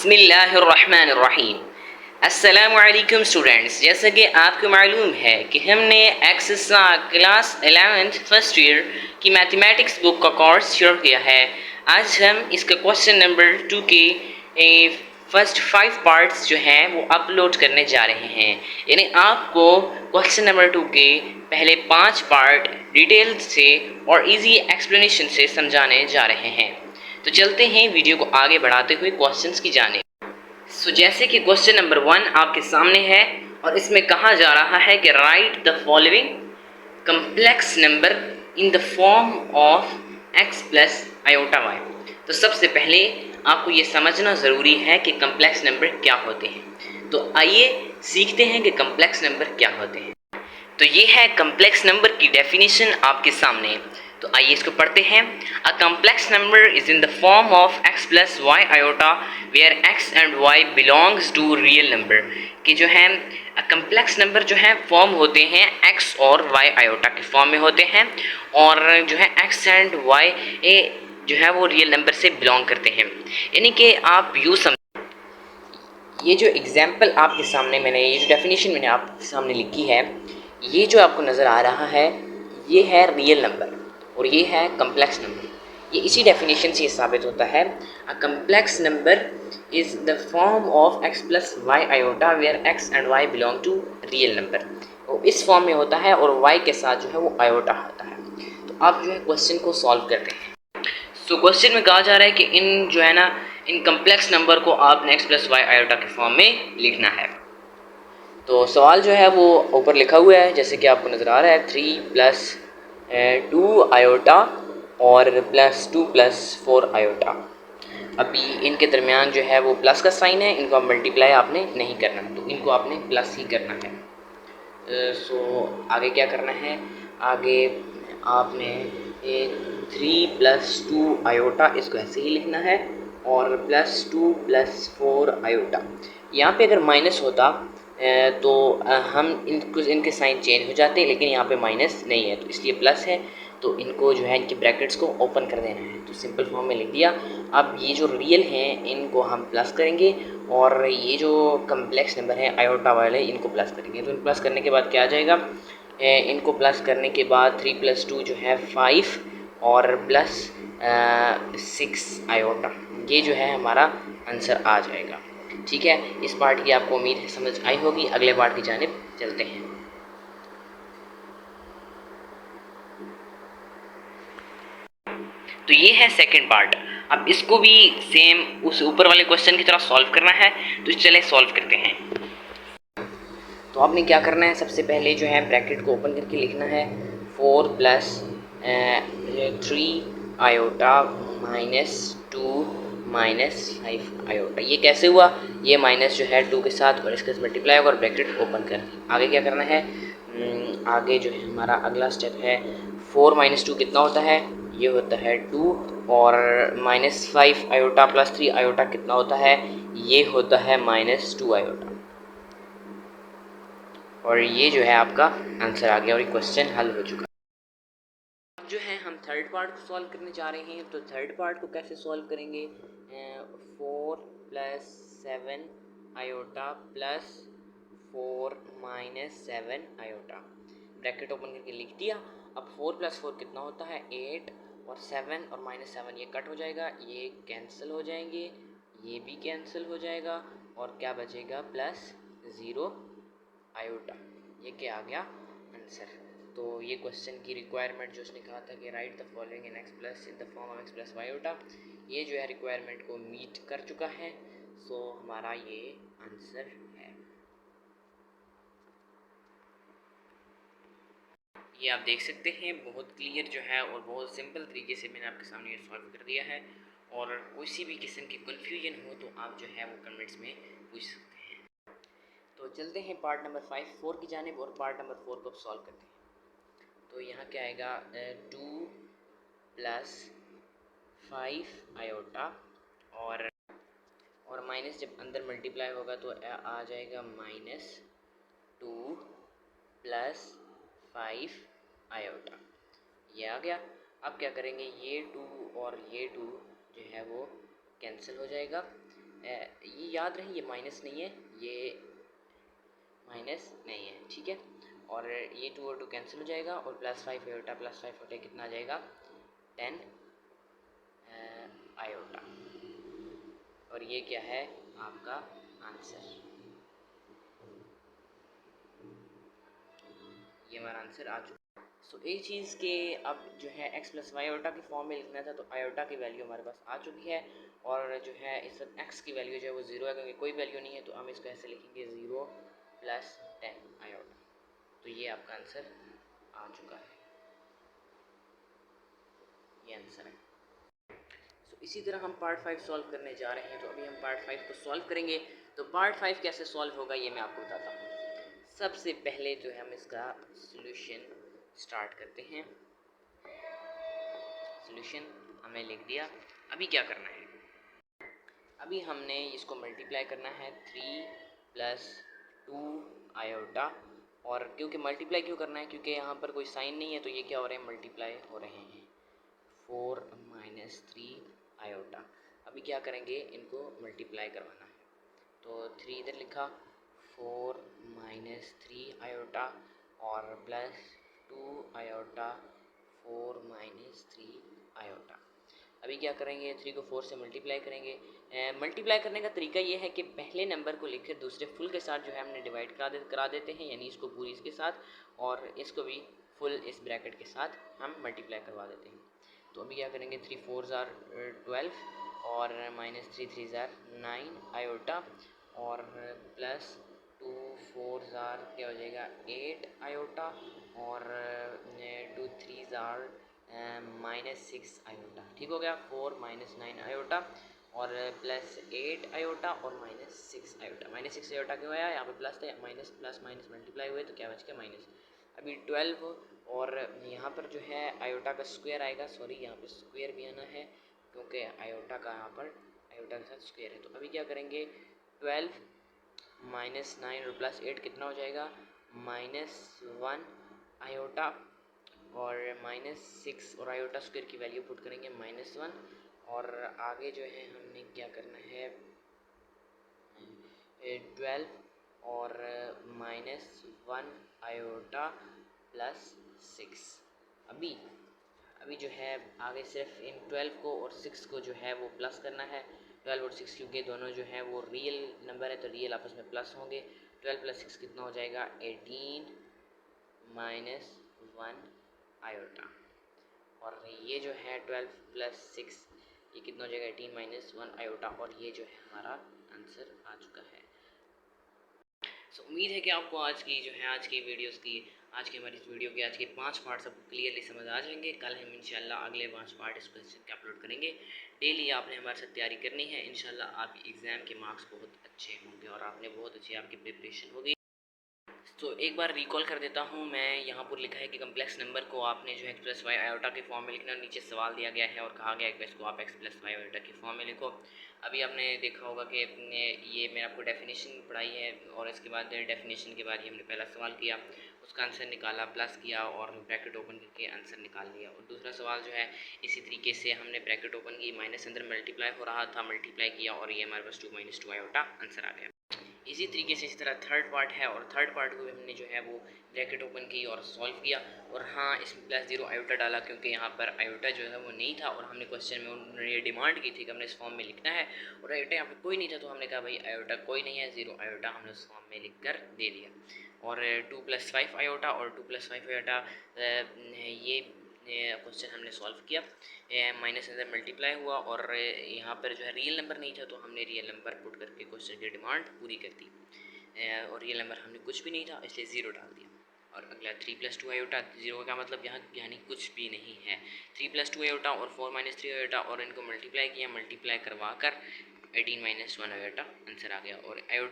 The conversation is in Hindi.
बिस्मिल्लाहिर्रहमानिर्रहीम। अस्सलामुअलैकुम स्टूडेंट्स, जैसा कि आपको मालूम है कि हमने एक्सरसा क्लास 11th फर्स्ट ईयर की मैथमेटिक्स बुक का कोर्स शुरू किया है। आज हम इसका क्वेश्चन नंबर 2 के फर्स्ट 5 पार्ट्स जो हैं वो अपलोड करने जा रहे हैं। यानी आपको क्वेश्चन नंबर 2 के पहले 5 पार्ट डिटेल से और इजी एक्सप्लेनेशन से समझाने जा रहे हैं। तो चलते हैं वीडियो को आगे बढ़ाते हुए क्वेश्चंस की जाने। जैसे कि क्वेश्चन नंबर 1 आपके सामने है और इसमें कहा जा रहा है कि write the following complex number in the form of x plus iota y. तो सबसे पहले आपको ये समझना ज़रूरी है कि कम्प्लेक्स नंबर क्या होते हैं। तो आइए सीखते हैं कि कम्प्लेक्स नंबर क्या होते हैं। तो ये है कम्प्लेक्स नंबर की डेफिनेशन आपके सामने। तो आइए इसको पढ़ते हैं। A complex number is in the form of x plus y iota where x and y belongs to real number. कि जो है कम्प्लेक्स नंबर जो है फॉर्म होते हैं x और y आयोटा के फॉर्म में होते हैं और जो है x एंड y जो है वो रियल नंबर से बिलोंग करते हैं। यानी कि आप यूँ समझ, ये जो एग्जाम्पल आपके सामने ये जो डेफिनेशन मैंने आपके सामने लिखी है, ये जो आपको नज़र आ रहा है ये है रियल नंबर और ये है कम्प्लेक्स नंबर। ये इसी डेफिनेशन से साबित होता है। A complex number is the form of x plus y iota where x and y belong to real number. वो इस फॉर्म में होता है और y के साथ जो है वो आयोटा होता है। तो आप जो है क्वेश्चन को सॉल्व करते हैं। तो क्वेश्चन में कहा जा रहा है कि इन जो है ना इन कम्प्लेक्स नंबर को आपने x प्लस वाई आयोटा के फॉर्म में लिखना है। तो सवाल जो है वो ऊपर लिखा हुआ है जैसे कि आपको नज़र आ रहा है 3 प्लस 2 आयोटा और प्लस 2 प्लस 4 आयोटा। अभी इनके दरमियान जो है वो प्लस का साइन है, इनको आप मल्टीप्लाई आपने नहीं करना, तो इनको आपने प्लस ही करना है। सो आगे क्या करना है, आगे आपने 3 प्लस 2 आयोटा इसको ऐसे ही लिखना है और प्लस 2 प्लस 4 आयोटा। यहाँ पे अगर माइनस होता तो हम इनके साइन चेंज हो जाते, लेकिन यहाँ पे माइनस नहीं है तो इसलिए प्लस है। तो इनको जो है इनके ब्रैकेट्स को ओपन कर देना है, तो सिंपल फॉर्म में लिख दिया। अब ये जो रियल हैं इनको हम प्लस करेंगे और ये जो कम्प्लेक्स नंबर है आयोटा वाले इनको प्लस करेंगे। तो प्लस करने के बाद क्या आ जाएगा, इनको प्लस करने के बाद 3 प्लस 2 जो है 5 और प्लस 6 आयोटा, ये जो है हमारा आंसर आ जाएगा। ठीक है, इस पार्ट की आपको उम्मीद है समझ आई होगी। अगले पार्ट की जानिब चलते हैं। तो ये है सेकंड पार्ट। अब इसको भी सेम उस ऊपर वाले क्वेश्चन की तरह सॉल्व करना है, तो चले सॉल्व करते हैं। तो आपने क्या करना है, सबसे पहले जो है ब्रैकेट को ओपन करके लिखना है 4 plus 3 iota minus 2 minus 5 iota. ये कैसे हुआ, ये माइनस जो है 2 के साथ और इसके साथ मल्टीप्लाई होगा और ब्रैकेट ओपन कर। आगे क्या करना है, आगे जो है हमारा अगला स्टेप है 4 माइनस 2 कितना होता है, ये होता है 2 और माइनस 5 आयोटा प्लस 3 आयोटा कितना होता है, ये होता है माइनस 2 आयोटा। और ये जो है आपका आंसर आ गया और ये क्वेश्चन हल हो चुका। अब जो है हम थर्ड पार्ट को सॉल्व करने जा रहे हैं। तो थर्ड पार्ट को कैसे सॉल्व करेंगे, 4 plus 7 iota plus 4 minus 7 iota, bracket open करके लिख दिया। अब 4 प्लस 4 कितना होता है 8 और 7 और माइनस 7 ये कट हो जाएगा, ये कैंसिल हो जाएंगे, ये भी कैंसिल हो जाएगा और क्या बचेगा प्लस 0 आयोटा। ये क्या आ गया आंसर। तो ये क्वेश्चन की रिक्वायरमेंट जो उसने कहा था कि write the following in x plus in the form of x plus iota, ये जो है रिक्वायरमेंट को मीट कर चुका है। सो हमारा ये आंसर है। ये आप देख सकते हैं बहुत क्लियर जो है और बहुत सिंपल तरीके से मैंने आपके सामने ये सॉल्व कर दिया है। और किसी भी किस्म की कन्फ्यूजन हो तो आप जो है वो कमेंट्स में पूछ सकते हैं। तो चलते हैं पार्ट नंबर 4 की जानिब और पार्ट नंबर 4 को सॉल्व करते हैं। तो यहाँ क्या आएगा 2 प्लस 5 आयोटा और माइनस जब अंदर मल्टीप्लाई होगा तो आ जाएगा माइनस 2 प्लस 5 आयोटा, ये आ गया। अब क्या करेंगे, ये 2 और ये 2 जो है वो कैंसिल हो जाएगा। याद रहे ये माइनस नहीं है, ये माइनस नहीं है, ठीक है। और ये 2 और 2 कैंसिल हो जाएगा और प्लस 5 आयोटा कितना आ जाएगा 10 आयोटा। और ये क्या है आपका आंसर, ये हमारा आंसर आ चुका। सो एक चीज़ के अब जो है x प्लस वाई आयोटा की फॉर्म में लिखना था, तो आयोटा की वैल्यू हमारे पास आ चुकी है। और जो है इस वक्त x की वैल्यू जो है वो 0 है, क्योंकि कोई वैल्यू नहीं है, तो हम इसको ऐसे लिखेंगे 0 प्लस 10 आयोटा। तो ये आपका आंसर आ चुका है, ये आंसर है। सो इसी तरह हम पार्ट 5 सॉल्व करने जा रहे हैं। तो अभी हम पार्ट 5 को सॉल्व करेंगे। तो पार्ट 5 कैसे सॉल्व होगा ये मैं आपको बताता हूँ। सबसे पहले जो है हम इसका सॉल्यूशन स्टार्ट करते हैं। सॉल्यूशन हमने लिख दिया। अभी क्या करना है, अभी हमने इसको मल्टीप्लाई करना है 3 प्लस 2 आयोटा। और क्योंकि मल्टीप्लाई क्यों करना है, क्योंकि यहाँ पर कोई साइन नहीं है, तो ये क्या हो रहे हैं मल्टीप्लाई हो रहे हैं 4 माइनस 3 आयोटा। अभी क्या करेंगे, इनको मल्टीप्लाई करवाना है। तो 3 इधर लिखा, 4 माइनस 3 आयोटा और प्लस 2 आयोटा 4 माइनस 3 आयोटा। अभी क्या करेंगे, 3 को 4 से मल्टीप्लाई करेंगे। मल्टीप्लाई करने का तरीका ये है कि पहले नंबर को लिखकर दूसरे फुल के साथ जो है हमने डिवाइड करा देते हैं, यानी इसको पूरी इसके साथ और इसको भी फुल इस ब्रैकेट के साथ हम मल्टीप्लाई करवा देते हैं। तो अभी क्या करेंगे, 3 4 ज़ार 12 और माइनस 3 3 ज़ार 9 आयोटा और प्लस 2 4 ज़ार क्या हो जाएगा 8 आयोटा और 2 3 ज़ार माइनस 6 आयोटा। ठीक हो गया, 4 माइनस 9 आयोटा और प्लस 8 आयोटा और माइनस 6 आयोटा। माइनस 6 आयोटा क्यों आया, यहाँ पे प्लस था, माइनस प्लस माइनस मल्टीप्लाई हुए तो क्या बच गया माइनस। अभी 12 और यहाँ पर जो है आयोटा का स्क्वायर आएगा, सॉरी यहाँ पे स्क्वायर भी आना है क्योंकि आयोटा का यहाँ पर आयोटा के साथ स्क्वायर है। तो अभी क्या करेंगे, 12 माइनस 9 और प्लस 8 कितना हो जाएगा माइनस 1 आयोटा और माइनस 6 और आयोटा स्क्वायर की वैल्यू पुट करेंगे माइनस 1। और आगे जो है हमने क्या करना है, 12 और माइनस 1 आयोटा प्लस 6। अभी जो है आगे सिर्फ इन 12 को और 6 को जो है वो प्लस करना है। 12 और 6 क्योंकि दोनों जो है वो रियल नंबर है, तो रियल आपस में प्लस होंगे। 12 प्लस 6 कितना हो जाएगा 18 माइनस 1 आयोटा। और ये जो है 12 प्लस 6 ये कितना हो जाएगा 18 माइनस 1 आयोटा। और ये जो है हमारा आंसर आ चुका है। सो उम्मीद है कि आपको आज की आज की हमारी इस वीडियो के आज के 5 पार्ट सबको क्लियरली समझ आ जाएंगे। कल हम इंशाल्लाह अगले 5 पार्ट इस क्वेश्चन के अपलोड करेंगे। डेली आपने हमारे साथ तैयारी करनी है, इंशाल्लाह आपके एग्ज़ाम के मार्क्स बहुत अच्छे होंगे और आपने बहुत अच्छी आपकी प्रिपरेशन होगी। तो एक बार रिकॉल कर देता हूँ मैं, यहाँ पर लिखा है कि कम्प्लेक्स नंबर को आपने जो है एक्स प्लस वाई आयोटा के फॉर्म में लिखना। नीचे सवाल दिया गया है और कहा गया है कि इसको आप एक्स प्लस वाई आयोटा के फॉर्म में लिखो। अभी आपने देखा होगा कि ये मैंने आपको डेफिनेशन पढ़ाई है और इसके बाद डेफिनेशन के बाद ही हमने पहला सवाल किया, उसका आंसर निकाला, प्लस किया और ब्रैकेट ओपन करके आंसर निकाल लिया। और दूसरा सवाल जो है इसी तरीके से हमने ब्रैकेट ओपन की, माइनस अंदर मल्टीप्लाई हो रहा था, मल्टीप्लाई किया और ये हमारे पास 2 माइनस 2 आयोटा आंसर आ गया। इसी तरीके से इसी तरह थर्ड पार्ट है और थर्ड पार्ट को भी हमने जो है वो ब्रैकेट ओपन की और सॉल्व किया। और हाँ, इसमें प्लस 0 आयोटा डाला क्योंकि यहाँ पर आयोटा जो है वो नहीं था और हमने क्वेश्चन में उन्होंने ये डिमांड की थी कि हमने इस फॉर्म में लिखना है और आयोटा यहाँ पर कोई नहीं था, तो हमने कहा भाई आयोटा कोई नहीं है, 0 आयोटा हमने उस फॉर्म में लिख कर दे दिया। और 2 + 5 आयोटा और 2 + 5 आयोटा ये क्वेश्चन हमने सॉल्व किया। माइनस अंदर मल्टीप्लाई हुआ और यहाँ पर जो है रियल नंबर नहीं था, तो हमने रियल नंबर पुट करके क्वेश्चन की डिमांड पूरी कर दी। और रियल नंबर हमने कुछ भी नहीं था इसलिए 0 डाल दिया। और अगला 3 + 2 आयोटा, 0 का मतलब यहाँ यानी कुछ भी नहीं है। 3 + 2 आयोटा और 4 - 3 आयोटा और इनको मल्टीप्लाई किया, मल्टीप्लाई करवा कर 18 - 1 आयोटा आंसर आ गया। और आयोटा